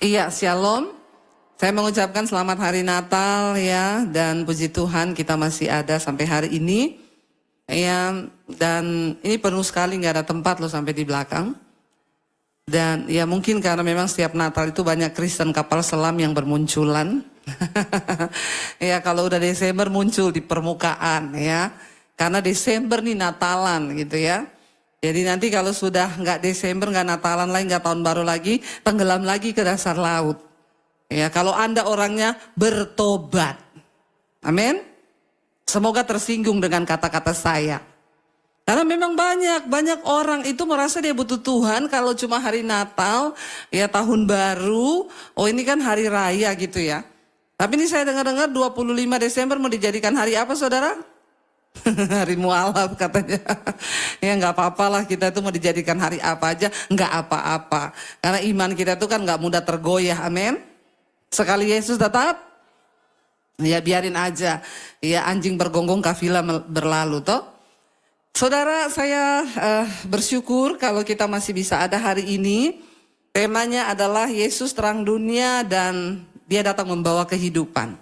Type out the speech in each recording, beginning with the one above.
Iya, Shalom. Saya mengucapkan selamat hari Natal ya, dan puji Tuhan kita masih ada sampai hari ini. Ya, dan ini penuh sekali, nggak ada tempat loh sampai di belakang. Dan ya mungkin karena memang setiap Natal itu banyak Kristen kapal selam yang bermunculan. Ya kalau udah Desember muncul di permukaan ya. Karena Desember nih Natalan gitu ya. Jadi nanti kalau sudah nggak Desember, nggak Natalan lagi, nggak tahun baru lagi, tenggelam lagi ke dasar laut. Ya kalau Anda orangnya bertobat. Amin. Semoga tersinggung dengan kata-kata saya. Karena memang banyak orang itu merasa dia butuh Tuhan kalau cuma hari Natal, ya tahun baru, oh ini kan hari raya gitu ya. Tapi ini saya dengar-dengar 25 Desember mau dijadikan hari apa saudara? Hari mualaf katanya. Ya nggak apa-apa lah, kita tuh mau dijadikan hari apa aja, nggak apa-apa. Karena iman kita tuh kan nggak mudah tergoyah, amin. Sekali Yesus tetap, ya biarin aja. Ya anjing bergonggong kafilah berlalu toh. Saudara, saya bersyukur kalau kita masih bisa ada hari ini. Temanya adalah Yesus terang dunia dan dia datang membawa kehidupan.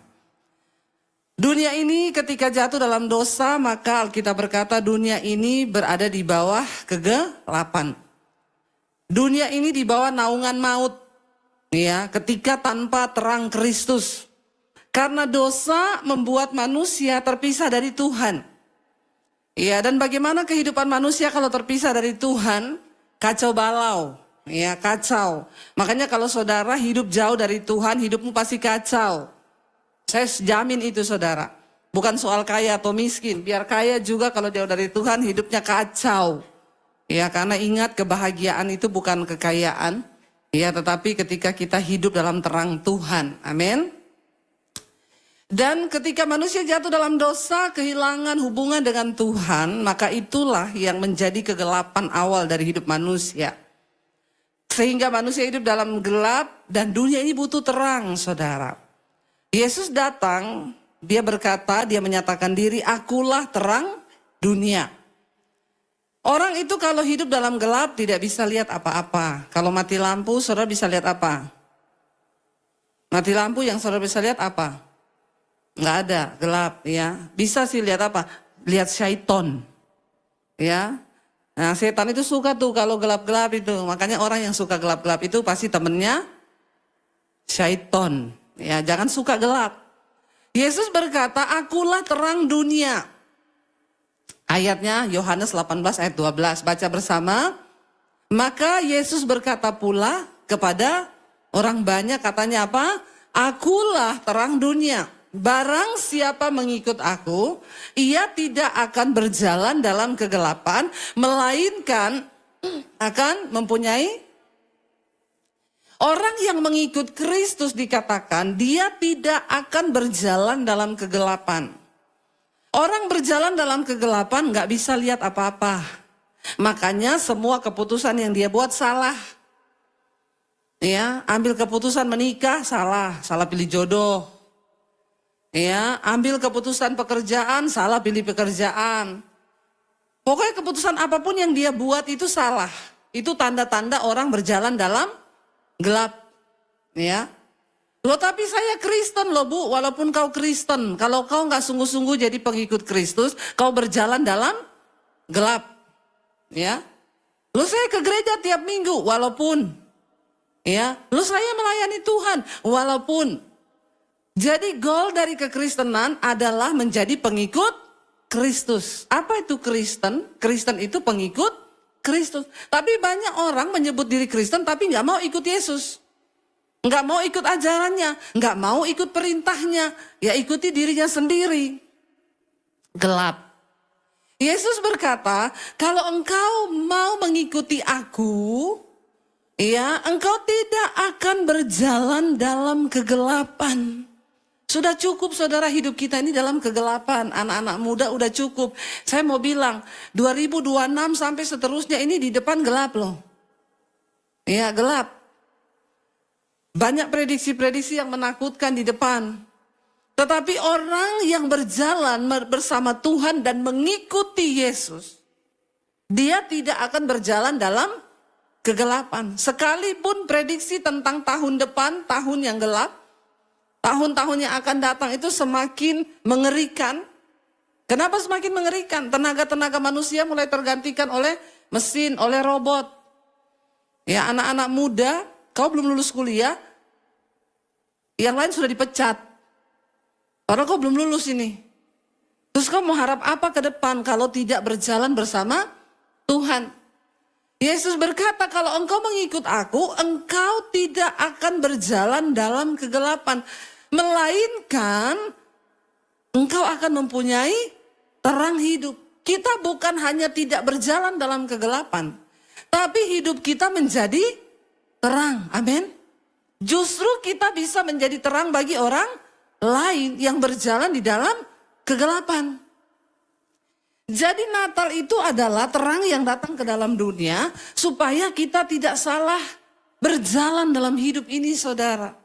Dunia ini ketika jatuh dalam dosa, maka Alkitab berkata dunia ini berada di bawah kegelapan. Dunia ini di bawah naungan maut. Ya, ketika tanpa terang Kristus. Karena dosa membuat manusia terpisah dari Tuhan. Ya, dan bagaimana kehidupan manusia kalau terpisah dari Tuhan? Kacau balau. Ya, kacau. Makanya kalau saudara hidup jauh dari Tuhan, hidupmu pasti kacau. Saya jamin itu saudara. Bukan soal kaya atau miskin. Biar kaya juga kalau jauh dari Tuhan hidupnya kacau. Ya, karena ingat kebahagiaan itu bukan kekayaan. Ya, tetapi ketika kita hidup dalam terang Tuhan. Amin. Dan ketika manusia jatuh dalam dosa, kehilangan hubungan dengan Tuhan, maka itulah yang menjadi kegelapan awal dari hidup manusia. Sehingga manusia hidup dalam gelap dan dunia ini butuh terang, saudara. Yesus datang, dia berkata, dia menyatakan diri, akulah terang dunia. Orang itu kalau hidup dalam gelap tidak bisa lihat apa-apa. Kalau mati lampu, saudara bisa lihat apa? Mati lampu yang saudara bisa lihat apa? Nggak ada, gelap ya. Bisa sih lihat apa? Lihat syaiton. Ya. Nah, setan itu suka tuh kalau gelap-gelap itu. Makanya orang yang suka gelap-gelap itu pasti temennya syaiton. Ya, jangan suka gelap. Yesus berkata, akulah terang dunia. Ayatnya Yohanes 18 ayat 12. Baca bersama. Maka Yesus berkata pula kepada orang banyak, katanya apa? Akulah terang dunia. Barang siapa mengikut aku, ia tidak akan berjalan dalam kegelapan, melainkan akan mempunyai. Orang yang mengikut Kristus dikatakan dia tidak akan berjalan dalam kegelapan. Orang berjalan dalam kegelapan gak bisa lihat apa-apa. Makanya semua keputusan yang dia buat salah. Ya, ambil keputusan menikah salah pilih jodoh. Ya, ambil keputusan pekerjaan, salah pilih pekerjaan. Pokoknya keputusan apapun yang dia buat itu salah. Itu tanda-tanda orang berjalan dalam gelap. Ya. Loh tapi saya Kristen loh Bu, walaupun kau Kristen. Kalau kau nggak sungguh-sungguh jadi pengikut Kristus, kau berjalan dalam gelap. Ya. Loh saya ke gereja tiap minggu, walaupun. Ya. Loh saya melayani Tuhan, walaupun. Jadi goal dari kekristenan adalah menjadi pengikut Kristus. Apa itu Kristen? Kristen itu pengikut Kristus. Tapi banyak orang menyebut diri Kristen tapi nggak mau ikut Yesus. Nggak mau ikut ajarannya, nggak mau ikut perintahnya. Ya ikuti dirinya sendiri. Gelap. Yesus berkata, kalau engkau mau mengikuti aku, ya engkau tidak akan berjalan dalam kegelapan. Sudah cukup saudara hidup kita ini dalam kegelapan. Anak-anak muda udah cukup. Saya mau bilang 2026 sampai seterusnya ini di depan gelap loh. Ya gelap. Banyak prediksi-prediksi yang menakutkan di depan. Tetapi orang yang berjalan bersama Tuhan dan mengikuti Yesus. Dia tidak akan berjalan dalam kegelapan. Sekalipun prediksi tentang tahun depan, tahun yang gelap, tahun-tahun yang akan datang itu semakin mengerikan. Kenapa semakin mengerikan? Tenaga-tenaga manusia mulai tergantikan oleh mesin, oleh robot. Ya, anak-anak muda, kau belum lulus kuliah, yang lain sudah dipecat. Padahal kau belum lulus ini. Terus kau mau harap apa ke depan kalau tidak berjalan bersama Tuhan? Yesus berkata, kalau engkau mengikut aku, engkau tidak akan berjalan dalam kegelapan. Melainkan engkau akan mempunyai terang hidup. Kita bukan hanya tidak berjalan dalam kegelapan, tapi hidup kita menjadi terang. Amin. Justru kita bisa menjadi terang bagi orang lain yang berjalan di dalam kegelapan. Jadi Natal itu adalah terang yang datang ke dalam dunia supaya kita tidak salah berjalan dalam hidup ini, saudara.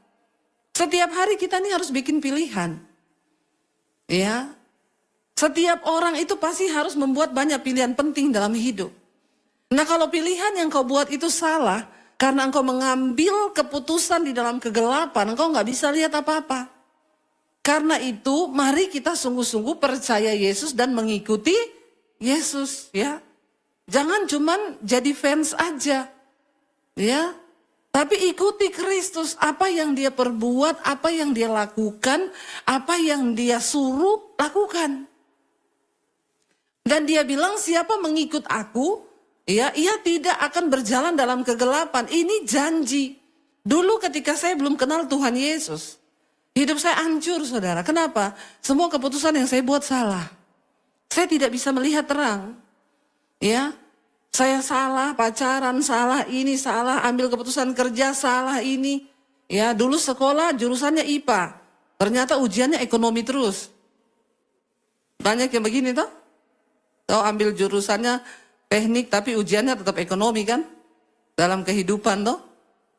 Setiap hari kita ini harus bikin pilihan. Ya. Setiap orang itu pasti harus membuat banyak pilihan penting dalam hidup. Nah, kalau pilihan yang kau buat itu salah karena engkau mengambil keputusan di dalam kegelapan, engkau nggak bisa lihat apa-apa. Karena itu, mari kita sungguh-sungguh percaya Yesus dan mengikuti Yesus, ya. Jangan cuman jadi fans aja, ya. Tapi ikuti Kristus, apa yang dia perbuat, apa yang dia lakukan, apa yang dia suruh lakukan. Dan dia bilang, siapa mengikut aku, ya, ia tidak akan berjalan dalam kegelapan. Ini janji. Dulu ketika saya belum kenal Tuhan Yesus, hidup saya hancur, saudara. Kenapa? Semua keputusan yang saya buat salah. Saya tidak bisa melihat terang. Ya, saya salah pacaran, salah ini, salah ambil keputusan kerja, salah ini. Ya, dulu sekolah jurusannya IPA. Ternyata ujiannya ekonomi terus. Banyak yang begini toh. Kau ambil jurusannya teknik tapi ujiannya tetap ekonomi kan? Dalam kehidupan toh.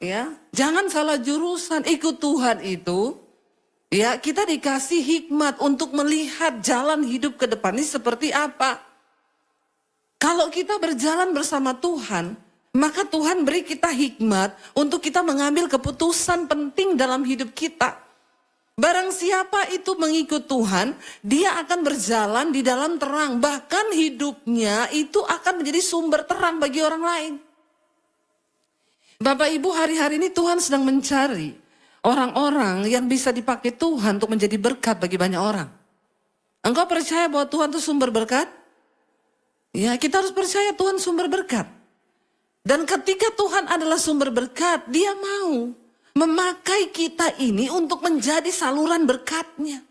Ya, jangan salah jurusan, ikut Tuhan itu. Ya, kita dikasih hikmat untuk melihat jalan hidup ke depan ini seperti apa. Kalau kita berjalan bersama Tuhan, maka Tuhan beri kita hikmat untuk kita mengambil keputusan penting dalam hidup kita. Barang siapa itu mengikut Tuhan, dia akan berjalan di dalam terang. Bahkan hidupnya itu akan menjadi sumber terang bagi orang lain. Bapak Ibu, hari-hari ini Tuhan sedang mencari orang-orang yang bisa dipakai Tuhan untuk menjadi berkat bagi banyak orang. Engkau percaya bahwa Tuhan itu sumber berkat? Ya, kita harus percaya Tuhan sumber berkat. Dan ketika Tuhan adalah sumber berkat, dia mau memakai kita ini untuk menjadi saluran berkat-Nya.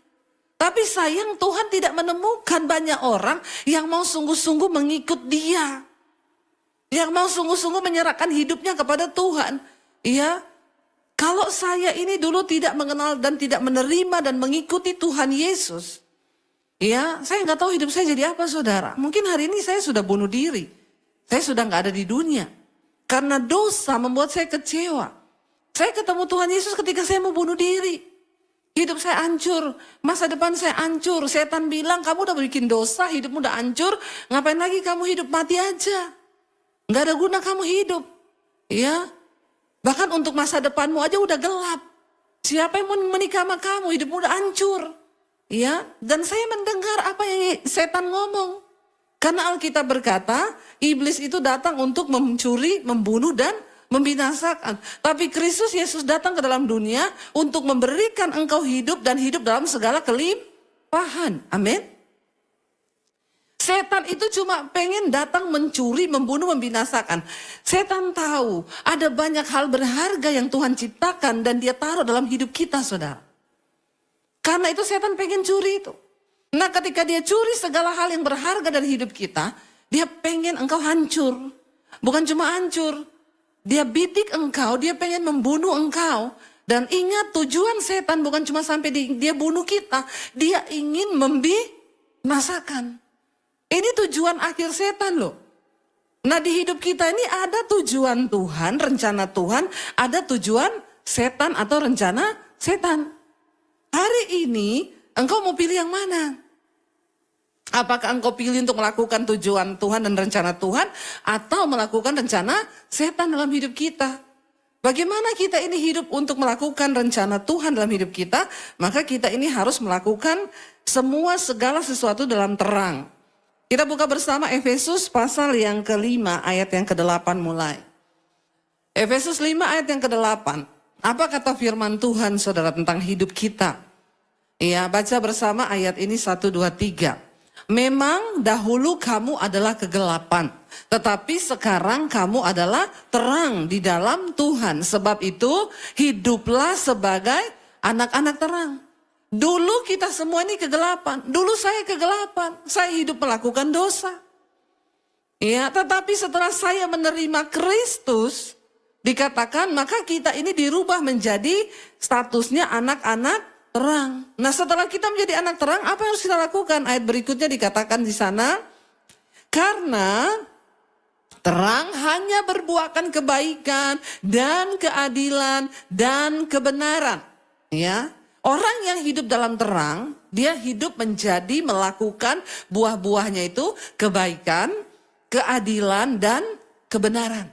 Tapi sayang Tuhan tidak menemukan banyak orang yang mau sungguh-sungguh mengikut dia. Yang mau sungguh-sungguh menyerahkan hidupnya kepada Tuhan. Ya, kalau saya ini dulu tidak mengenal dan tidak menerima dan mengikuti Tuhan Yesus. Ya, saya nggak tahu hidup saya jadi apa, saudara. Mungkin hari ini saya sudah bunuh diri. Saya sudah nggak ada di dunia. Karena dosa membuat saya kecewa. Saya ketemu Tuhan Yesus ketika saya mau bunuh diri. Hidup saya hancur, masa depan saya hancur. Setan bilang, kamu udah bikin dosa, hidupmu udah hancur. Ngapain lagi kamu hidup, mati aja. Nggak ada guna kamu hidup. Ya, bahkan untuk masa depanmu aja udah gelap. Siapa yang mau menikah sama kamu, hidupmu udah hancur. Ya, dan saya mendengar apa yang setan ngomong. Karena Alkitab berkata, iblis itu datang untuk mencuri, membunuh, dan membinasakan. Tapi Kristus Yesus datang ke dalam dunia untuk memberikan engkau hidup dan hidup dalam segala kelimpahan. Amin. Setan itu cuma pengen datang mencuri, membunuh, membinasakan. Setan tahu ada banyak hal berharga yang Tuhan ciptakan dan dia taruh dalam hidup kita, saudara. Karena itu setan pengen curi itu. Nah, ketika dia curi segala hal yang berharga dari hidup kita, dia pengen engkau hancur. Bukan cuma hancur. Dia bidik engkau, dia pengen membunuh engkau. Dan ingat, tujuan setan bukan cuma sampai dia bunuh kita. Dia ingin membinasakan. Ini tujuan akhir setan loh. Nah, di hidup kita ini ada tujuan Tuhan, rencana Tuhan. Ada tujuan setan atau rencana setan. Hari ini engkau mau pilih yang mana? Apakah engkau pilih untuk melakukan tujuan Tuhan dan rencana Tuhan, atau melakukan rencana setan dalam hidup kita? Bagaimana kita ini hidup untuk melakukan rencana Tuhan dalam hidup kita? Maka kita ini harus melakukan segala sesuatu dalam terang. Kita buka bersama Efesus pasal yang ke-5 ayat yang ke-8 mulai. Efesus 5 ayat yang ke-8. Apa kata firman Tuhan saudara tentang hidup kita? Ya, baca bersama ayat ini 1, 2, 3. Memang dahulu kamu adalah kegelapan, tetapi sekarang kamu adalah terang di dalam Tuhan. Sebab itu hiduplah sebagai anak-anak terang. Dulu kita semua ini kegelapan. Dulu saya kegelapan. Saya hidup melakukan dosa. Ya, tetapi setelah saya menerima Kristus, dikatakan maka kita ini dirubah menjadi statusnya anak-anak terang. Nah, setelah kita menjadi anak terang, apa yang harus kita lakukan? Ayat berikutnya dikatakan di sana, karena terang hanya berbuahkan kebaikan dan keadilan dan kebenaran. Ya, orang yang hidup dalam terang, dia hidup menjadi melakukan buah-buahnya itu kebaikan, keadilan dan kebenaran.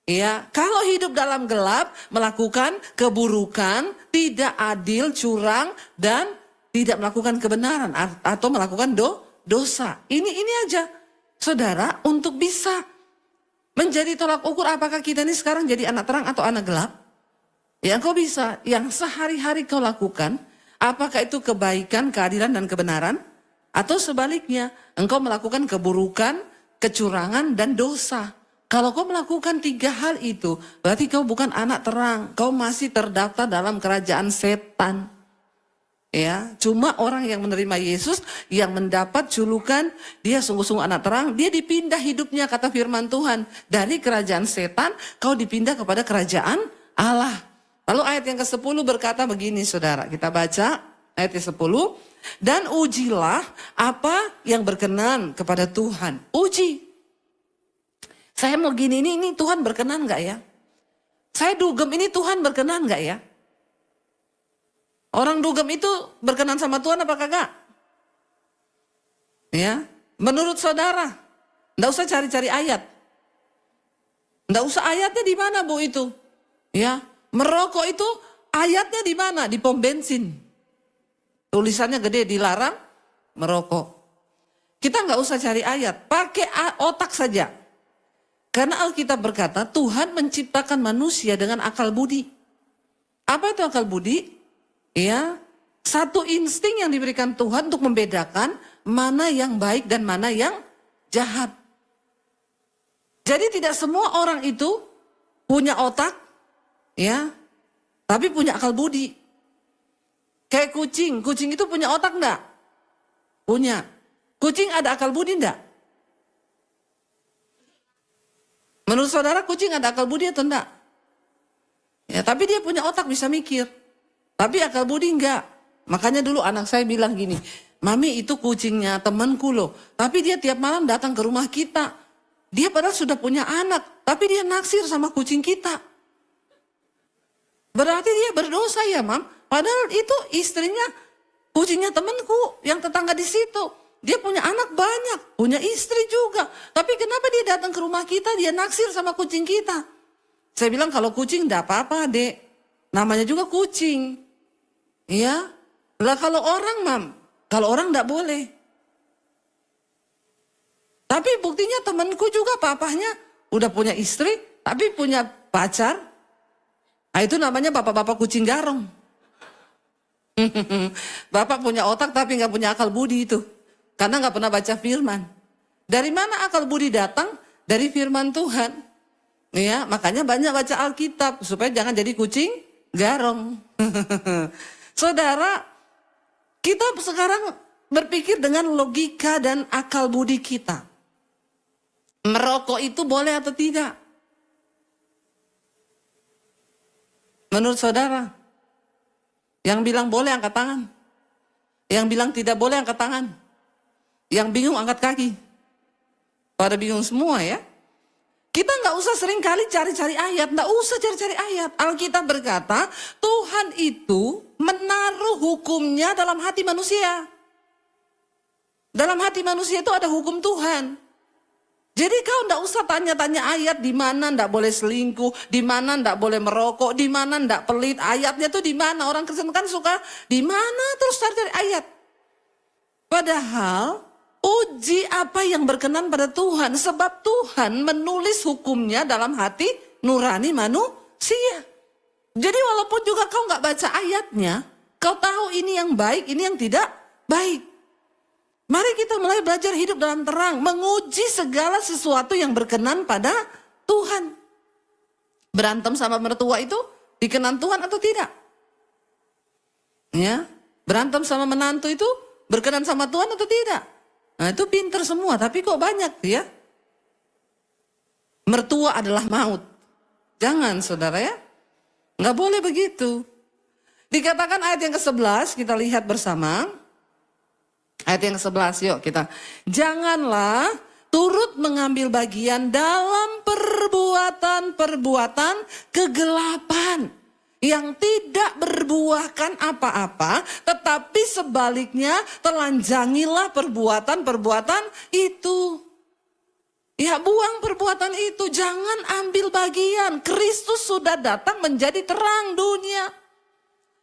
Ya, kalau hidup dalam gelap, melakukan keburukan, tidak adil, curang, dan tidak melakukan kebenaran atau melakukan dosa. Ini aja, saudara, untuk bisa menjadi tolak ukur apakah kita ini sekarang jadi anak terang atau anak gelap. Yang kau bisa, yang sehari-hari kau lakukan, apakah itu kebaikan, keadilan, dan kebenaran, atau sebaliknya, engkau melakukan keburukan, kecurangan, dan dosa. Kalau kau melakukan 3 hal itu, berarti kau bukan anak terang. Kau masih terdaftar dalam kerajaan setan. Ya, cuma orang yang menerima Yesus, yang mendapat julukan, dia sungguh-sungguh anak terang, dia dipindah hidupnya, kata firman Tuhan. Dari kerajaan setan, kau dipindah kepada kerajaan Allah. Lalu ayat yang ke-10 berkata begini, saudara. Kita baca ayat yang 10. Dan ujilah apa yang berkenan kepada Tuhan. Uji. Saya mau gini, ini Tuhan berkenan gak ya? Saya dugem, ini Tuhan berkenan gak ya? Orang dugem itu berkenan sama Tuhan apa kagak? Ya, menurut saudara, nggak usah cari-cari ayat. Nggak usah ayatnya di mana bu itu? Ya, merokok itu ayatnya di mana? Di pom bensin. Tulisannya gede, dilarang merokok. Kita nggak usah cari ayat, pakai otak saja. Karena Alkitab berkata Tuhan menciptakan manusia dengan akal budi. Apa itu akal budi? Ya, satu insting yang diberikan Tuhan untuk membedakan mana yang baik dan mana yang jahat. Jadi tidak semua orang itu punya otak, ya, tapi punya akal budi. Kayak kucing itu punya otak enggak? Punya. Kucing ada akal budi enggak? Menurut saudara kucing ada akal budi atau enggak? Ya, tapi dia punya otak bisa mikir. Tapi akal budi enggak. Makanya dulu anak saya bilang gini, Mami itu kucingnya temanku loh. Tapi dia tiap malam datang ke rumah kita. Dia padahal sudah punya anak, tapi dia naksir sama kucing kita. Berarti dia berdosa ya, Mam. Padahal itu istrinya, kucingnya temanku yang tetangga di situ. Dia punya anak banyak, punya istri juga. Tapi kenapa dia datang ke rumah kita, dia naksir sama kucing kita? Saya bilang kalau kucing enggak apa-apa, Dek. Namanya juga kucing. Iya. Lah kalau orang, Mam, kalau orang enggak boleh. Tapi buktinya temanku juga papahnya udah punya istri, tapi punya pacar. Nah, itu namanya bapak-bapak kucing garong. Bapak punya otak tapi nggak punya akal budi itu. Karena nggak pernah baca firman. Dari mana akal budi datang? Dari firman Tuhan. Ya, makanya banyak baca Alkitab supaya jangan jadi kucing garong. Saudara, kita sekarang berpikir dengan logika dan akal budi kita. Merokok itu boleh atau tidak? Menurut saudara, yang bilang boleh angkat tangan. Yang bilang tidak boleh angkat tangan. Yang bingung angkat kaki. Pada bingung semua ya. Kita nggak usah sering kali cari-cari ayat. Nggak usah cari-cari ayat. Alkitab berkata, Tuhan itu menaruh hukumnya dalam hati manusia. Dalam hati manusia itu ada hukum Tuhan. Jadi kau ndak usah tanya-tanya ayat di mana ndak boleh selingkuh, di mana ndak boleh merokok, di mana ndak pelit. Ayatnya tuh di mana? Orang Kristen kan suka di mana terus cari ayat. Padahal uji apa yang berkenan pada Tuhan, sebab Tuhan menulis hukumnya dalam hati nurani manusia. Jadi walaupun juga kau nggak baca ayatnya, kau tahu ini yang baik, ini yang tidak baik. Mari kita mulai belajar hidup dalam terang, menguji segala sesuatu yang berkenan pada Tuhan. Berantem sama mertua itu dikenan Tuhan atau tidak? Ya, berantem sama menantu itu berkenan sama Tuhan atau tidak? Nah itu pinter semua, tapi kok banyak ya? Mertua adalah maut. Jangan saudara ya, nggak boleh begitu. Dikatakan ayat yang ke-11, kita lihat bersama. Ayat yang ke-11, yuk kita. Janganlah turut mengambil bagian dalam perbuatan-perbuatan kegelapan yang tidak berbuahkan apa-apa, tetapi sebaliknya telanjangilah perbuatan-perbuatan itu. Ya, buang perbuatan itu, jangan ambil bagian. Kristus sudah datang menjadi terang dunia.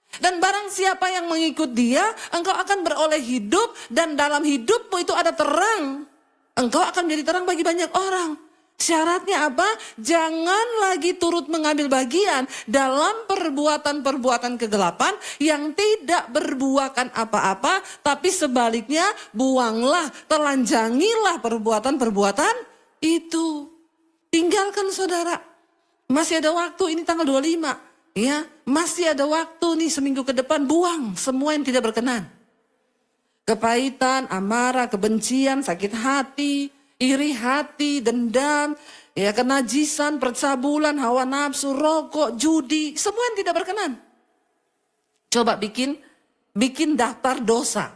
Dan barang siapa yang mengikut dia, engkau akan beroleh hidup, dan dalam hidupmu itu ada terang. Engkau akan menjadi terang bagi banyak orang. Syaratnya apa? Jangan lagi turut mengambil bagian dalam perbuatan-perbuatan kegelapan yang tidak berbuahkan apa-apa, tapi sebaliknya buanglah, telanjangilah perbuatan-perbuatan itu. Tinggalkan saudara. Masih ada waktu, ini tanggal 25. Ya, masih ada waktu nih seminggu ke depan, buang semua yang tidak berkenan. Kepahitan, amarah, kebencian, sakit hati, iri hati, dendam, ya kenajisan, percabulan, hawa nafsu, rokok, judi, semua yang tidak berkenan. Coba bikin daftar dosa.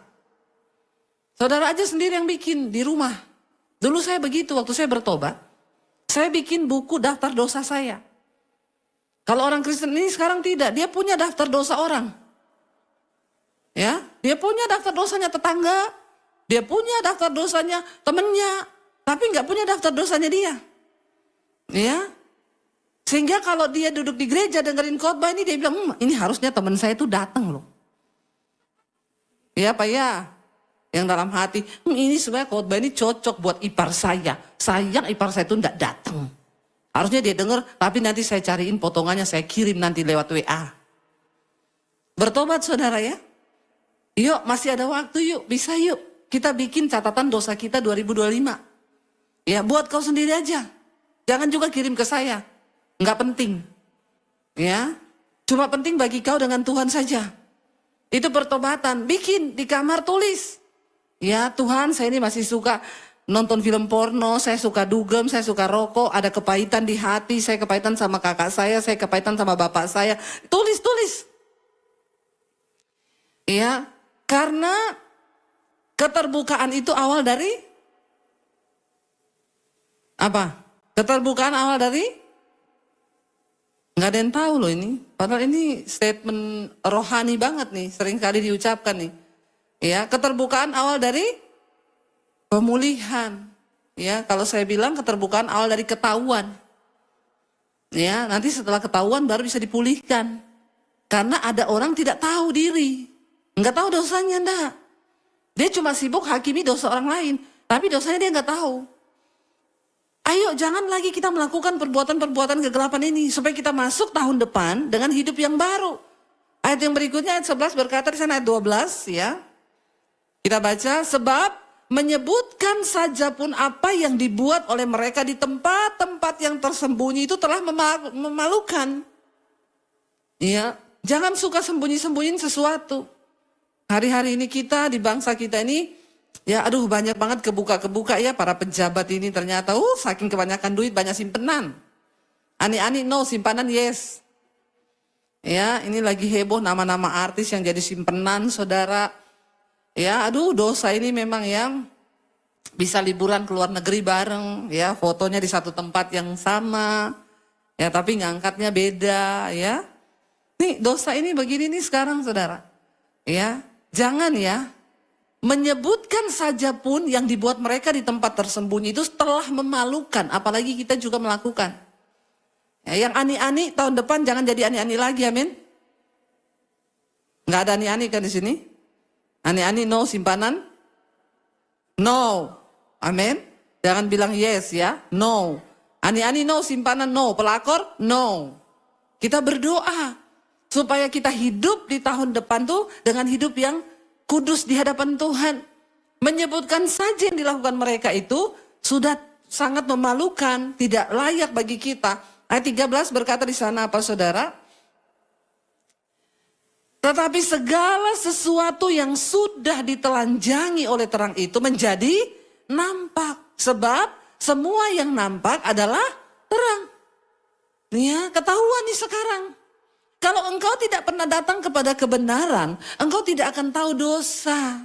Saudara aja sendiri yang bikin di rumah. Dulu saya begitu waktu saya bertobat. Saya bikin buku daftar dosa saya. Kalau orang Kristen ini sekarang tidak, dia punya daftar dosa orang. Ya, dia punya daftar dosanya tetangga, dia punya daftar dosanya temennya, tapi nggak punya daftar dosanya dia. Ya, sehingga kalau dia duduk di gereja dengerin khotbah ini, dia bilang, ini harusnya teman saya itu datang loh. Ya Pak ya, yang dalam hati, ini sebenarnya khotbah ini cocok buat ipar saya. Sayang ipar saya itu nggak datang. Harusnya dia dengar, tapi nanti saya cariin potongannya, saya kirim nanti lewat WA. Bertobat saudara ya. Yuk, masih ada waktu yuk, bisa yuk. Kita bikin catatan dosa kita 2025. Ya, buat kau sendiri aja. Jangan juga kirim ke saya. Enggak penting. Ya, cuma penting bagi kau dengan Tuhan saja. Itu pertobatan, bikin di kamar tulis. Ya Tuhan, saya ini masih suka nonton film porno, saya suka dugem, saya suka rokok, ada kepahitan di hati, saya kepahitan sama kakak saya kepahitan sama bapak saya. Tulis. Ya, karena keterbukaan itu awal dari apa? Keterbukaan awal dari? Nggak ada yang tahu loh ini. Padahal ini statement rohani banget nih, sering kali diucapkan nih. Ya, keterbukaan awal dari pemulihan. Ya, kalau saya bilang keterbukaan awal dari ketahuan. Ya, nanti setelah ketahuan baru bisa dipulihkan. Karena ada orang tidak tahu diri. Enggak tahu dosanya, enggak. Dia cuma sibuk hakimi dosa orang lain. Tapi dosanya dia enggak tahu. Ayo jangan lagi kita melakukan perbuatan-perbuatan kegelapan ini. Supaya kita masuk tahun depan dengan hidup yang baru. Ayat yang berikutnya ayat 11 berkata di sana ayat 12 ya. Kita baca, sebab menyebutkan saja pun apa yang dibuat oleh mereka di tempat-tempat yang tersembunyi itu telah memalukan. Ya, jangan suka sembunyi-sembunyiin sesuatu. Hari-hari ini kita di bangsa kita ini, ya aduh banyak banget kebuka-kebuka ya para pejabat ini ternyata, saking kebanyakan duit banyak simpenan. Ani-ani no, simpanan yes. Ya, ini lagi heboh nama-nama artis yang jadi simpenan saudara. Ya, aduh dosa ini memang yang bisa liburan ke luar negeri bareng, ya fotonya di satu tempat yang sama, ya tapi ngangkatnya beda, ya. Nih dosa ini begini nih sekarang saudara, ya jangan ya, Menyebutkan saja pun yang dibuat mereka di tempat tersembunyi itu telah memalukan, apalagi kita juga melakukan. Ya, yang ani-ani tahun depan jangan jadi ani-ani lagi, amin. Nggak ada ani-ani kan di sini? Ani-ani no simpanan? No, amin. Jangan bilang yes ya, no. Ani-ani no simpanan, no. Pelakor, no. Kita berdoa supaya kita hidup di tahun depan tuh dengan hidup yang kudus di hadapan Tuhan. Menyebutkan saja yang dilakukan mereka itu sudah sangat memalukan, tidak layak bagi kita. Ayat 13 berkata di sana apa saudara? Tetapi segala sesuatu yang sudah ditelanjangi oleh terang itu menjadi nampak. Sebab semua yang nampak adalah terang. Ya, ketahuan nih sekarang. Kalau engkau tidak pernah datang kepada kebenaran, engkau tidak akan tahu dosa.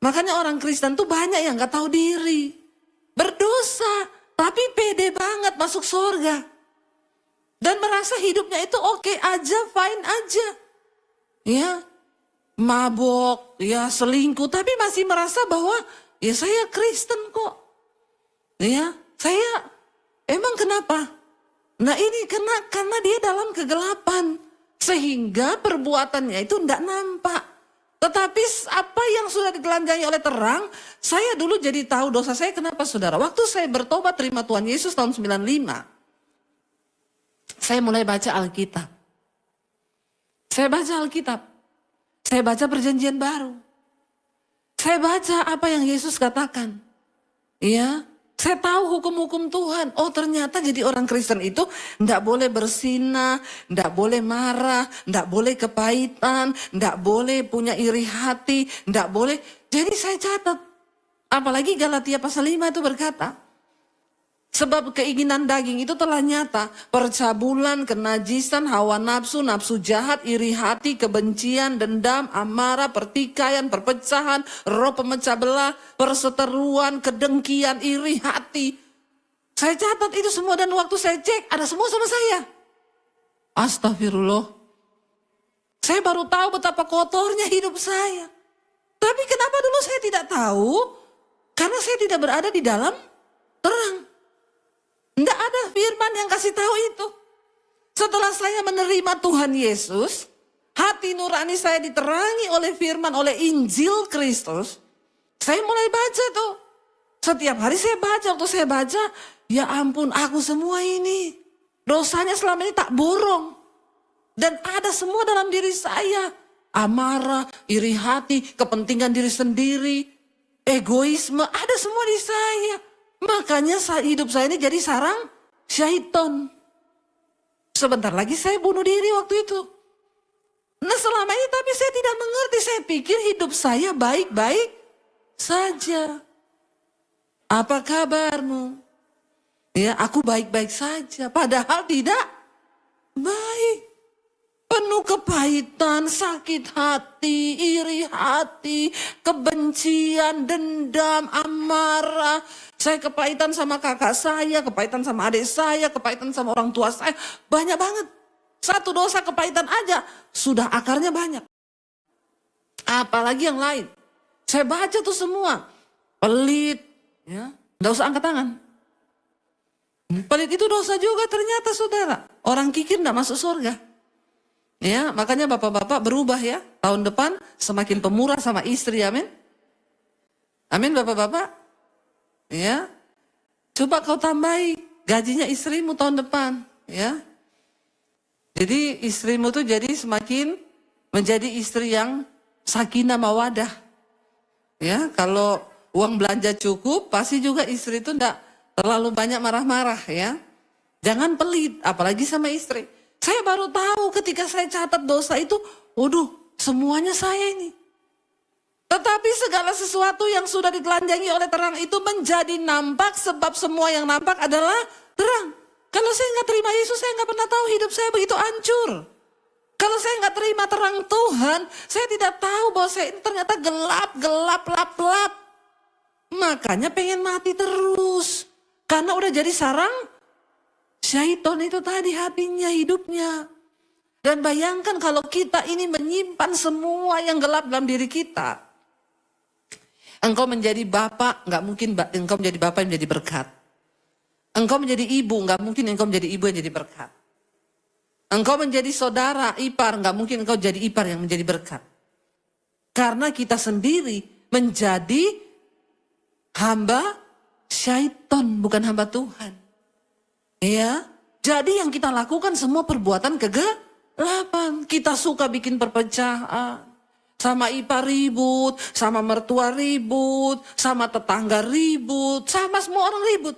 Makanya orang Kristen tuh banyak yang gak tahu diri. Berdosa, tapi pede banget masuk surga. Dan merasa hidupnya itu oke aja, fine aja. Ya, mabok, ya selingkuh, tapi masih merasa bahwa ya saya Kristen kok. Ya, saya emang kenapa? Nah ini karena dia dalam kegelapan. Sehingga perbuatannya itu tidak nampak. Tetapi apa yang sudah ditelanjangi oleh terang, saya dulu jadi tahu dosa saya kenapa saudara. Waktu saya bertobat terima Tuhan Yesus tahun 95. Saya mulai baca Alkitab. Saya baca Alkitab. Saya baca perjanjian baru. Saya baca apa yang Yesus katakan. Iya. Saya tahu hukum-hukum Tuhan. Oh ternyata jadi orang Kristen itu enggak boleh bersinah, enggak boleh marah, enggak boleh kepahitan, enggak boleh punya iri hati, enggak boleh. Jadi saya catat. Apalagi Galatia pasal 5 itu berkata, sebab keinginan daging itu telah nyata, percabulan, kenajisan, hawa nafsu, nafsu jahat, iri hati, kebencian, dendam, amarah, pertikaian, perpecahan, roh pemecah belah, perseteruan, kedengkian, iri hati. Saya catat itu semua dan waktu saya cek ada semua sama saya. Astagfirullah. Saya baru tahu betapa kotornya hidup saya. Tapi kenapa dulu saya tidak tahu? Karena saya tidak berada di dalam terang. Tidak ada firman yang kasih tahu itu. Setelah saya menerima Tuhan Yesus, hati nurani saya diterangi oleh firman, oleh Injil Kristus. Saya mulai baca tuh. Setiap hari saya baca, waktu saya baca, ya ampun aku semua ini. Dosanya selama ini tak borong. Dan ada semua dalam diri saya. Amarah, iri hati, kepentingan diri sendiri, egoisme, ada semua di saya. Makanya hidup saya ini jadi sarang syaiton. Sebentar lagi saya bunuh diri waktu itu. Nah selama ini tapi saya tidak mengerti. Saya pikir hidup saya baik-baik saja. Apa kabarmu? Ya aku baik-baik saja. Padahal tidak baik. Penuh kepahitan, sakit hati, iri hati, kebencian, dendam, amarah. Saya kepahitan sama kakak saya, kepahitan sama adik saya, kepahitan sama orang tua saya. Banyak banget. Satu dosa kepahitan aja, sudah akarnya banyak. Apalagi yang lain. Saya baca tuh semua. Pelit, ya, nggak usah angkat tangan. Pelit itu dosa juga ternyata saudara. Orang kikir nggak masuk surga. Ya, makanya bapak-bapak berubah ya. Tahun depan semakin pemurah sama istri, amin. Amin bapak-bapak. Ya. Coba kau tambahi gajinya istrimu tahun depan, ya. Jadi istrimu tuh jadi semakin menjadi istri yang sakinah mawadah. Ya, kalau uang belanja cukup, pasti juga istri itu enggak terlalu banyak marah-marah ya. Jangan pelit, apalagi sama istri. Saya baru tahu ketika saya catat dosa itu, waduh semuanya saya ini. Tetapi segala sesuatu yang sudah ditelanjangi oleh terang itu menjadi nampak sebab semua yang nampak adalah terang. Kalau saya nggak terima Yesus, saya nggak pernah tahu hidup saya begitu hancur. Kalau saya nggak terima terang Tuhan, saya tidak tahu bahwa saya ini ternyata gelap, lap. Makanya pengen mati terus. Karena udah jadi sarang syaiton itu tadi hatinya, hidupnya. Dan bayangkan kalau kita ini menyimpan semua yang gelap dalam diri kita. Engkau menjadi bapak, nggak mungkin engkau menjadi bapak yang menjadi berkat. Engkau menjadi ibu, nggak mungkin engkau menjadi ibu yang jadi berkat. Engkau menjadi saudara, ipar, nggak mungkin engkau jadi ipar yang menjadi berkat. Karena kita sendiri menjadi hamba syaitan, bukan hamba Tuhan. Ya, jadi yang kita lakukan semua perbuatan kegelapan. Kita suka bikin perpecahan. Sama ipar ribut, sama mertua ribut, sama tetangga ribut, sama semua orang ribut.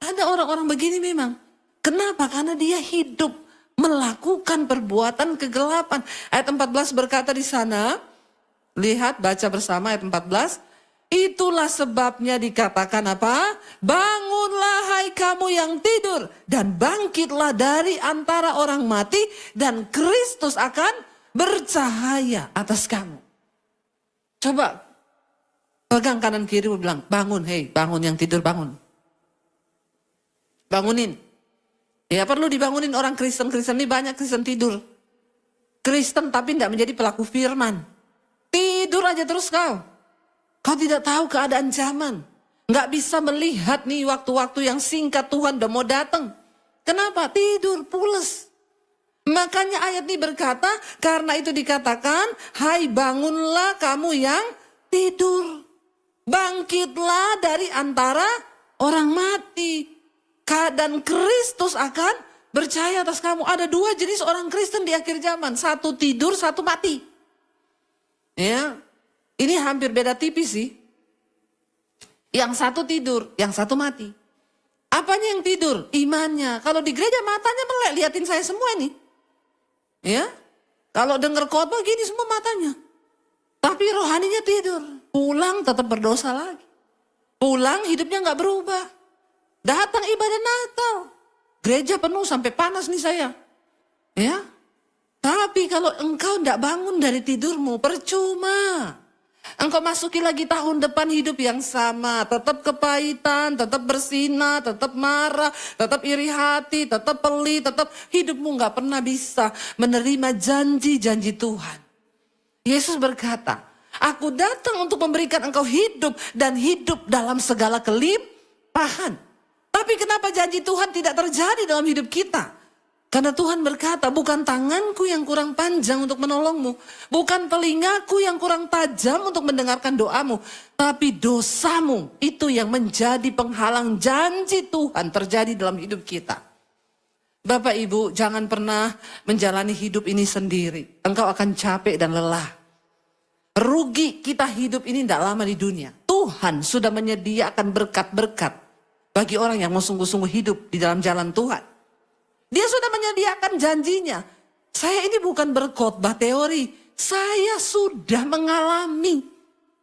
Ada orang-orang begini memang. Kenapa? Karena dia hidup melakukan perbuatan kegelapan. Ayat 14 berkata di sana, lihat baca bersama ayat 14. Itulah sebabnya dikatakan apa? Bangunlah hai kamu yang tidur dan bangkitlah dari antara orang mati dan Kristus akan bercahaya atas kamu. Coba pegang kanan kiri bilang, bangun, hei, bangun yang tidur, bangun. Bangunin. Ya perlu dibangunin orang Kristen ini banyak Kristen tidur. Kristen tapi tidak menjadi pelaku firman. Tidur aja terus kau. Kau tidak tahu keadaan zaman. Nggak bisa melihat nih waktu-waktu yang singkat Tuhan udah mau datang. Kenapa? Tidur, pules. Makanya ayat ini berkata, karena itu dikatakan, hai bangunlah kamu yang tidur. Bangkitlah dari antara orang mati. Dan Kristus akan bercahaya atas kamu. Ada dua jenis orang Kristen di akhir zaman. Satu tidur, satu mati. Ya, ini hampir beda tipis sih. Yang satu tidur, yang satu mati. Apanya yang tidur? Imannya. Kalau di gereja matanya melek, liatin saya semua nih. Ya, kalau dengar khotbah gini semua matanya. Tapi rohaninya tidur. Pulang tetap berdosa lagi. Pulang hidupnya nggak berubah. Datang ibadah Natal. Gereja penuh sampai panas nih saya. Ya. Tapi kalau engkau tidak bangun dari tidurmu, percuma. Engkau masuki lagi tahun depan hidup yang sama. Tetap kepahitan, tetap bersinah, tetap marah, tetap iri hati, tetap pelit, tetap hidupmu nggak pernah bisa menerima janji-janji Tuhan. Yesus berkata, aku datang untuk memberikan engkau hidup dan hidup dalam segala kelimpahan. Tapi kenapa janji Tuhan tidak terjadi dalam hidup kita? Karena Tuhan berkata, bukan tanganku yang kurang panjang untuk menolongmu. Bukan telingaku yang kurang tajam untuk mendengarkan doamu. Tapi dosamu itu yang menjadi penghalang janji Tuhan terjadi dalam hidup kita. Bapak Ibu, jangan pernah menjalani hidup ini sendiri. Engkau akan capek dan lelah. Rugi kita hidup ini tidak lama di dunia. Tuhan sudah menyediakan berkat-berkat bagi orang yang mau sungguh-sungguh hidup di dalam jalan Tuhan. Dia sudah menyediakan janjinya. Saya ini bukan berkhotbah teori. Saya sudah mengalami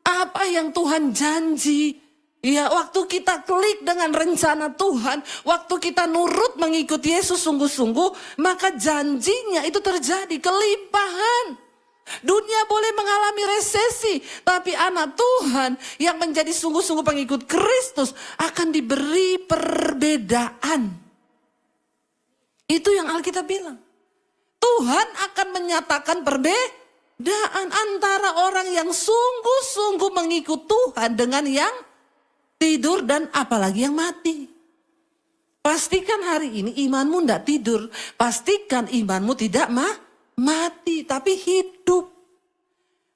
apa yang Tuhan janji. Ya, waktu kita klik dengan rencana Tuhan, waktu kita nurut mengikuti Yesus sungguh-sungguh, maka janjinya itu terjadi kelimpahan. Dunia boleh mengalami resesi, tapi anak Tuhan yang menjadi sungguh-sungguh pengikut Kristus akan diberi perbedaan. Itu yang Alkitab bilang. Tuhan akan menyatakan perbedaan antara orang yang sungguh-sungguh mengikut Tuhan dengan yang tidur dan apalagi yang mati. Pastikan hari ini imanmu tidak tidur. Pastikan imanmu tidak mati, tapi hidup.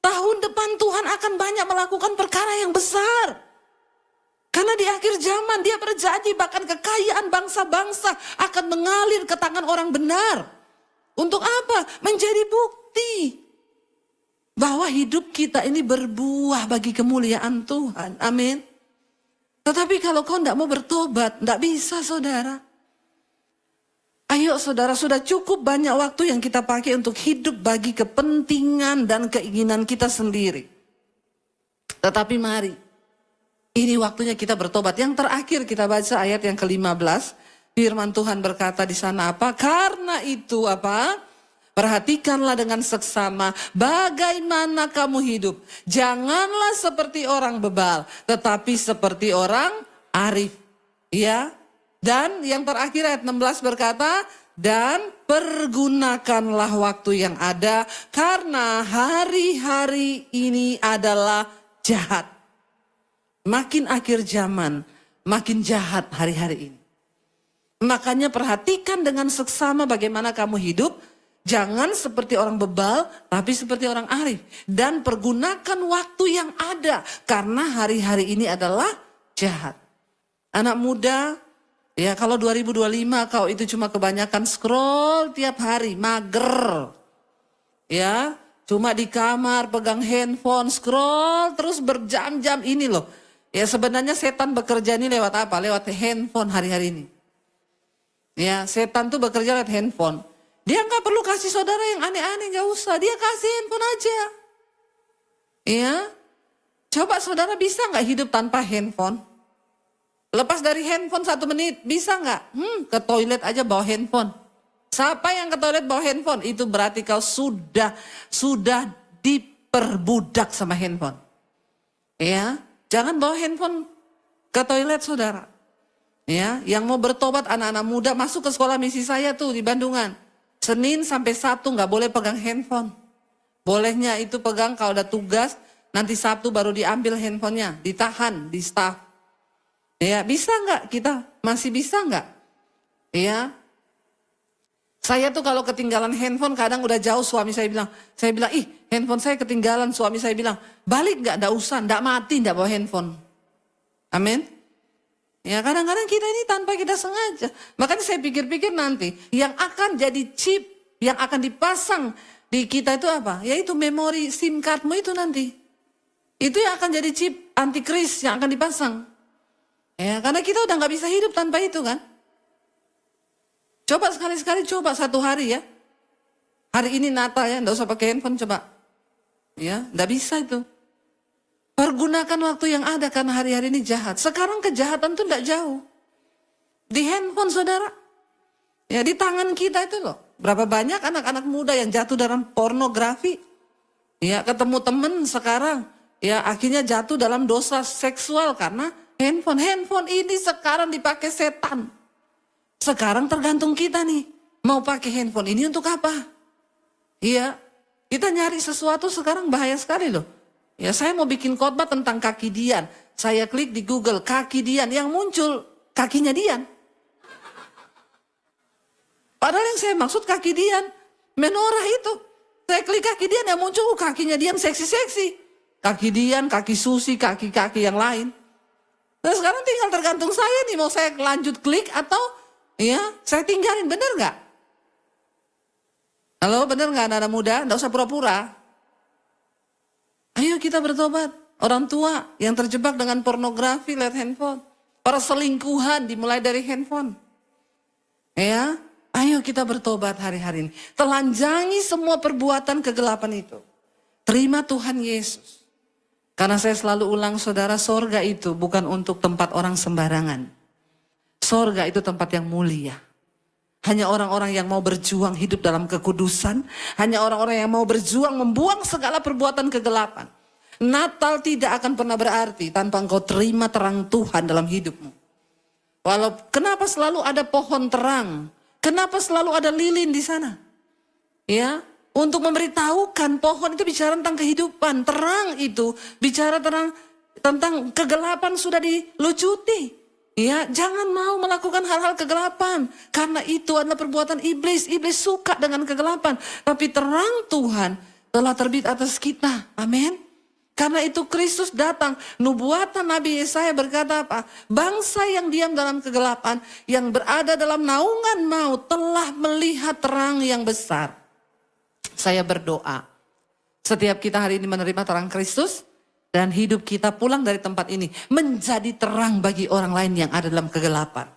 Tahun depan Tuhan akan banyak melakukan perkara yang besar. Karena di akhir zaman dia berjanji bahkan kekayaan bangsa-bangsa akan mengalir ke tangan orang benar. Untuk apa? Menjadi bukti bahwa hidup kita ini berbuah bagi kemuliaan Tuhan. Amin. Tetapi kalau kau tidak mau bertobat, tidak bisa saudara. Ayo saudara, sudah cukup banyak waktu yang kita pakai untuk hidup bagi kepentingan dan keinginan kita sendiri. Tetapi mari, ini waktunya kita bertobat. Yang terakhir kita baca ayat yang ke-15. Firman Tuhan berkata di sana apa? Karena itu apa? Perhatikanlah dengan seksama bagaimana kamu hidup. Janganlah seperti orang bebal, tetapi seperti orang arif. Ya. Dan yang terakhir ayat 16 berkata, dan pergunakanlah waktu yang ada karena hari-hari ini adalah jahat. makin akhir zaman, makin jahat hari-hari ini. Makanya perhatikan dengan seksama bagaimana kamu hidup. Jangan seperti orang bebal, tapi seperti orang arif. Dan pergunakan waktu yang ada, karena hari-hari ini adalah jahat. Anak muda, ya kalau 2025 kau itu cuma kebanyakan scroll tiap hari, mager. Ya, cuma di kamar pegang handphone, scroll terus berjam-jam ini loh. Ya sebenarnya setan bekerja ini lewat apa? Lewat handphone hari-hari ini. Ya, setan tuh bekerja lewat handphone. Dia nggak perlu kasih saudara yang aneh-aneh, nggak usah. Dia kasih handphone aja. Ya, coba saudara bisa nggak hidup tanpa handphone? Lepas dari handphone 1 menit, bisa nggak? Ke toilet aja bawa handphone. Siapa yang ke toilet bawa handphone? Itu berarti kau sudah diperbudak sama handphone. Ya, jangan bawa handphone ke toilet saudara. Ya, yang mau bertobat anak-anak muda masuk ke sekolah misi saya tuh di Bandungan. Senin sampai Sabtu nggak boleh pegang handphone. Bolehnya itu pegang kalau udah tugas, nanti Sabtu baru diambil handphonenya, ditahan di staff. Ya, bisa nggak kita? Masih bisa nggak? Ya, saya tuh kalau ketinggalan handphone kadang udah jauh suami saya bilang, ih handphone saya ketinggalan, suami saya bilang, balik nggak? Nggak usah, nggak mati, nggak bawa handphone. Amin. Ya kadang-kadang kita ini tanpa kita sengaja. Makanya saya pikir-pikir nanti yang akan jadi chip, yang akan dipasang di kita itu apa? Yaitu memori SIM cardmu itu nanti. Itu yang akan jadi chip antikris yang akan dipasang. Ya karena kita udah nggak bisa hidup tanpa itu kan. Coba sekali-sekali coba 1 hari ya. Hari ini Natal ya, nggak usah pakai handphone coba. Ya, nggak bisa itu. Pergunakan waktu yang ada karena hari-hari ini jahat. Sekarang kejahatan tuh tidak jauh. Di handphone saudara. Ya di tangan kita itu loh. Berapa banyak anak-anak muda yang jatuh dalam pornografi. Ya ketemu temen sekarang. Ya akhirnya jatuh dalam dosa seksual karena handphone. Handphone ini sekarang dipakai setan. Sekarang tergantung kita nih. Mau pakai handphone ini untuk apa? Iya. Kita nyari sesuatu sekarang bahaya sekali loh. Ya saya mau bikin khotbah tentang kaki Dian. Saya klik di Google kaki Dian, yang muncul kakinya Dian. Padahal yang saya maksud kaki Dian, menorah itu. Saya klik kaki Dian, yang muncul kakinya Dian seksi-seksi. Kaki Dian, kaki Susi, kaki-kaki yang lain. Nah sekarang tinggal tergantung saya nih, mau saya lanjut klik atau ya saya tinggalin, bener nggak? Halo, bener nggak anak-anak muda? Nggak usah pura-pura. Ayo kita bertobat. Orang tua yang terjebak dengan pornografi lewat handphone. Para selingkuhan dimulai dari handphone. Ya, ayo kita bertobat hari-hari ini. Telanjangi semua perbuatan kegelapan itu. Terima Tuhan Yesus. Karena saya selalu ulang saudara, sorga itu bukan untuk tempat orang sembarangan. Sorga itu tempat yang mulia. Hanya orang-orang yang mau berjuang hidup dalam kekudusan. Hanya orang-orang yang mau berjuang membuang segala perbuatan kegelapan. Natal tidak akan pernah berarti tanpa engkau terima terang Tuhan dalam hidupmu. Kenapa selalu ada pohon terang? Kenapa selalu ada lilin di sana? Ya, untuk memberitahukan pohon itu bicara tentang kehidupan. Terang itu bicara tentang kegelapan sudah dilucuti. Ya, jangan mau melakukan hal-hal kegelapan. Karena itu adalah perbuatan iblis. Iblis suka dengan kegelapan. Tapi terang Tuhan telah terbit atas kita. Amin. Karena itu Kristus datang. Nubuatan Nabi Yesaya berkata apa? Bangsa yang diam dalam kegelapan, yang berada dalam naungan maut, telah melihat terang yang besar. Saya berdoa. Setiap kita hari ini menerima terang Kristus. Dan hidup kita pulang dari tempat ini menjadi terang bagi orang lain yang ada dalam kegelapan.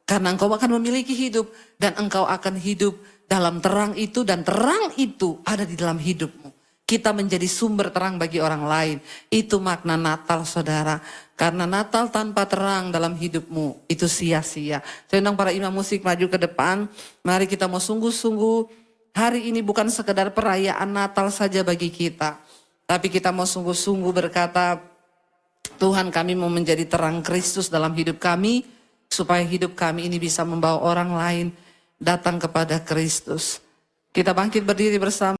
Karena engkau akan memiliki hidup dan engkau akan hidup dalam terang itu dan terang itu ada di dalam hidupmu. Kita menjadi sumber terang bagi orang lain. Itu makna Natal saudara. Karena Natal tanpa terang dalam hidupmu itu sia-sia. Saya undang para imam musik maju ke depan. Mari kita mau sungguh-sungguh. Hari ini bukan sekedar perayaan Natal saja bagi kita. Tapi kita mau sungguh-sungguh berkata, Tuhan kami mau menjadi terang Kristus dalam hidup kami, supaya hidup kami ini bisa membawa orang lain datang kepada Kristus. Kita bangkit berdiri bersama.